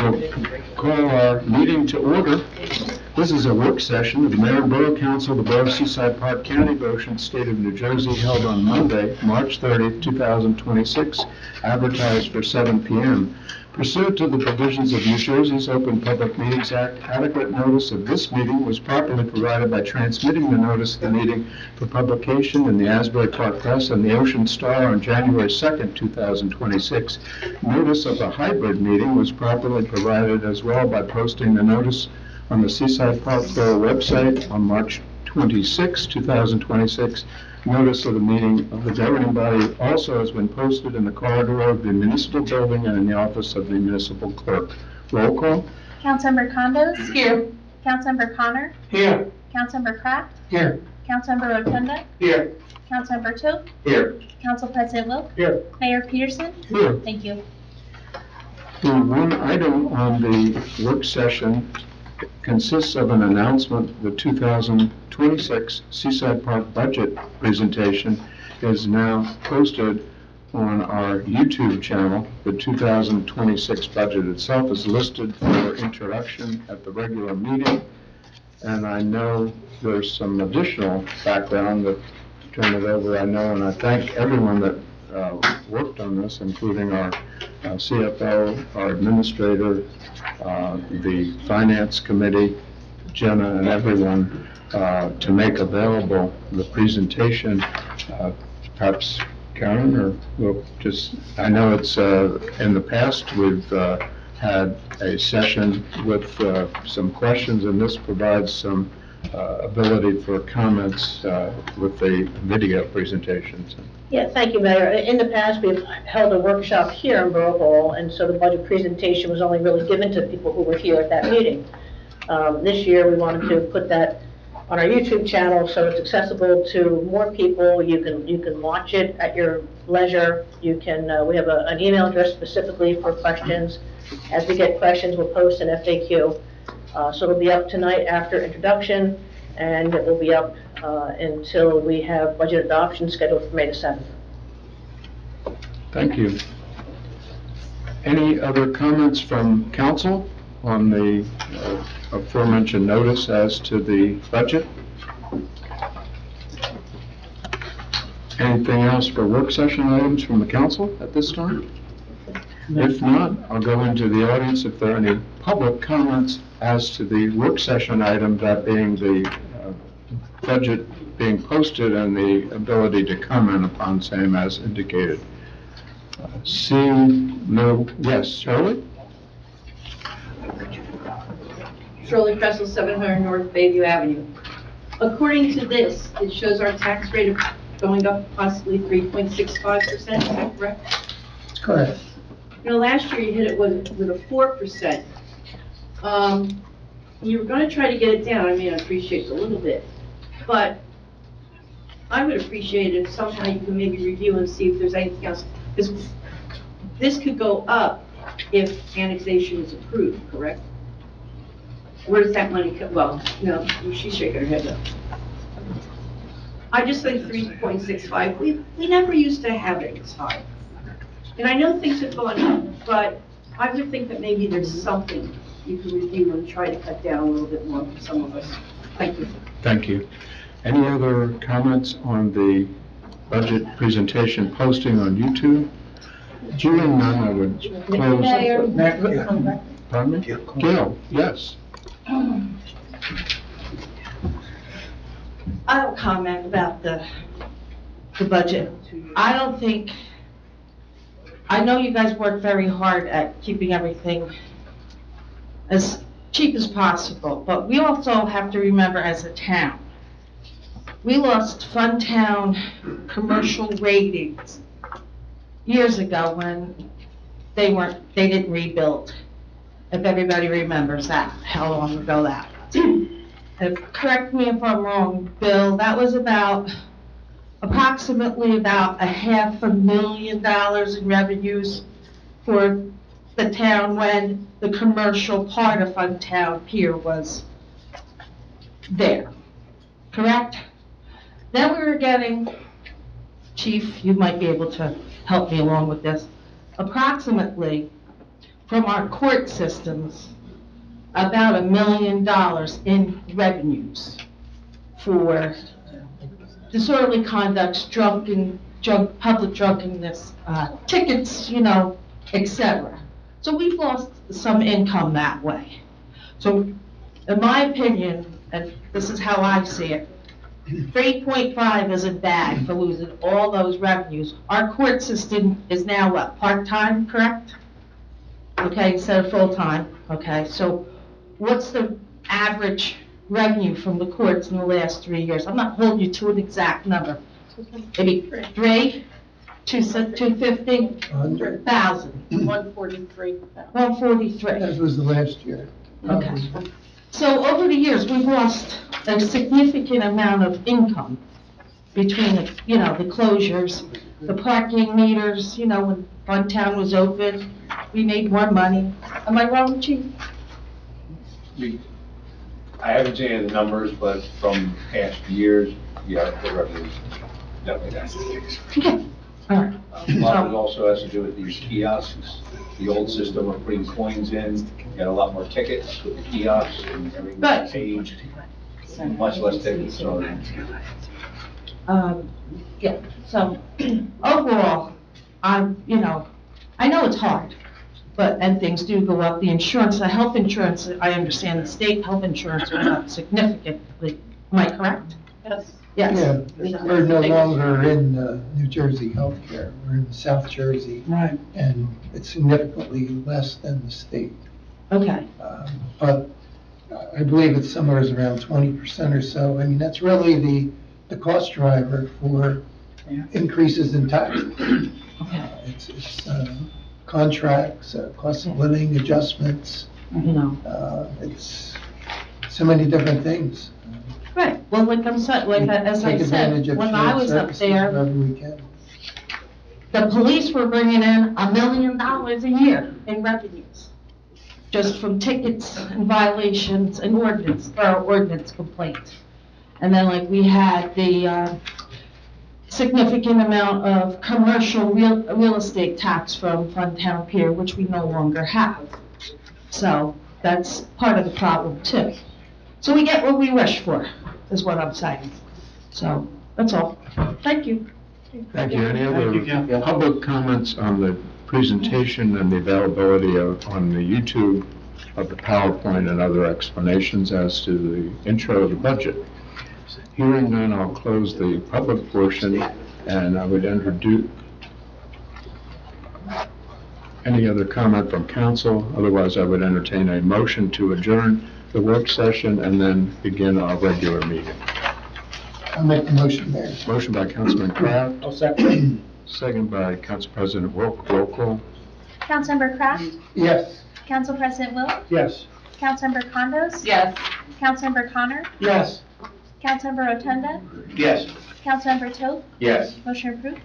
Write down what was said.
We'll call our meeting to order. This is a work session of the Mayor and Borough Council of the Borough of Seaside, Park County, Ocean State of New Jersey, held on Monday, March 30th, 2026, advertised for 7 p.m. Pursuant to the provisions of New Jersey's Open Public Meetings Act, adequate notice of this meeting was properly provided by transmitting the notice of the meeting for publication in the Asbury Park Press and the Ocean Star on January 2nd, 2026. Notice of the hybrid meeting was properly provided as well by posting the notice on the Seaside Park Borough website on March 26, 2026. Notice of the meeting of the governing body also has been posted in the corridor of the municipal building and in the office of the municipal clerk. Roll call. Councilmember Condos? Here. Councilmember Connor? Here. Councilmember Kraft? Here. Councilmember Rotunda? Here. Councilmember Toth? Here. Council President Wilk? Here. Mayor Peterson? Here. Thank you. The one item on the work session consists of an announcement. The 2026 Seaside Park budget presentation is now posted on our YouTube channel. The 2026 budget itself is listed for introduction at the regular meeting, and I know there's some additional background that turn it over. I know, and I thank everyone that worked on this, including our CFO, our administrator, the finance committee, Jenna, and everyone to make available the presentation. Perhaps Karen, or we'll just, I know it's in the past we've had a session with some questions, and this provides some ability for comments with the video presentations. Yeah, thank you, Mayor. In the past, we've held a workshop here in Borough Hall, and so the budget presentation was only really given to people who were here at that meeting. This year, we wanted to put that on our YouTube channel so it's accessible to more people. You can watch it at your leisure. You can. We have an email address specifically for questions. As we get questions, we'll post an FAQ. So it'll be up tonight after introduction, and it will be up until we have budget adoption scheduled for May the 7th. Thank you. Any other comments from council on the aforementioned notice as to the budget? Anything else for work session items from the council at this time? If not, I'll go into the audience if there are any public comments as to the work session item, that being the budget being posted and the ability to comment upon same as indicated. Seeing no, yes, Shirley? Shirley Kressel, 700 North Bayview Avenue. According to this, it shows our tax rate of going up possibly 3.65%, is that correct? That's correct. You know, last year you hit it with a 4%. You were going to try to get it down. I mean, I appreciate it a little bit, but I would appreciate it if somehow you can maybe review and see if there's anything else. Because this could go up if annexation is approved, correct? Where does that money come? Well, no, she's shaking her head no. I just think 3.65. We never used to have it this high. And I know things have gone up, but I would think that maybe there's something you can review and try to cut down a little bit more for some of us. Thank you. Thank you. Any other comments on the budget presentation posting on YouTube? Hearing none, I would close. Mayor. Pardon me? Gail, yes. I don't comment about the budget. I don't think, I know you guys work very hard at keeping everything as cheap as possible, but we also have to remember as a town, we lost Fun Town commercial ratings years ago when they didn't rebuild. If everybody remembers that, how long ago that was. Correct me if I'm wrong, Bill, that was about approximately about $500,000 in revenues for the town when the commercial part of Funtown Pier was there, correct? Then we were getting, Chief, you might be able to help me along with this, approximately from our court systems about $1 million in revenues for disorderly conducts, public drunkenness, tickets, etc. So we've lost some income that way. So in my opinion, and this is how I see it, 3.5 isn't bad for losing all those revenues. Our court system is now what, part-time, correct? Okay, instead of full-time, okay, so what's the average revenue from the courts in the last 3 years? I'm not holding you to an exact number. Maybe 250,000. 143. 143. That was the last year. Okay. So over the years, we've lost a significant amount of income between the, the closures, the parking meters, when Funtown was open, we made more money. Am I wrong, Chief? I haven't seen any of the numbers, but from past years, yeah, the revenue's definitely down. Okay, all right. A lot of it also has to do with these kiosks. The old system of putting coins in, you got a lot more tickets with the kiosks and everything Right. changed. Much less tickets, so. Yeah, so overall, I know it's hard, and things do go up. The insurance, the health insurance, I understand the state health insurance went up significantly. Am I correct? Yes. Yes. Yeah, we're no longer in New Jersey healthcare, we're in South Jersey. Right. And it's significantly less than the state. Okay, But I believe it's somewhere around 20% or so. I mean, that's really the cost driver for increases in tax. okay, It's contracts, cost of living adjustments, it's so many different things. right, well, like as I Take advantage said, of when I shared was up services there, wherever we can. the police were bringing in $1 million a year in revenues, just from tickets and violations and ordinance complaints. And then we had the significant amount of commercial real estate tax from Funtown Pier, which we no longer have. So that's part of the problem too. So we get what we wish for, is what I'm saying. So that's all. Thank you. Thank you. Any other public comments on the presentation and the availability on the YouTube of the PowerPoint and other explanations as to the intro of the budget? Hearing none, I'll close the public portion, and I would introduce any other comment from council. Otherwise, I would entertain a motion to adjourn the work session and then begin our regular meeting. I'll make the motion, Mayor. Motion by Councilman Kraft. I'll second. Second by Council President Wilk. Roll call. Councilmember Kraft, Yes. Council President Wilk, Yes. Councilmember Condos, Yes. Councilmember Connor, Yes. Councilmember Rotunda, Yes. Councilmember Toth, Yes. motion approved.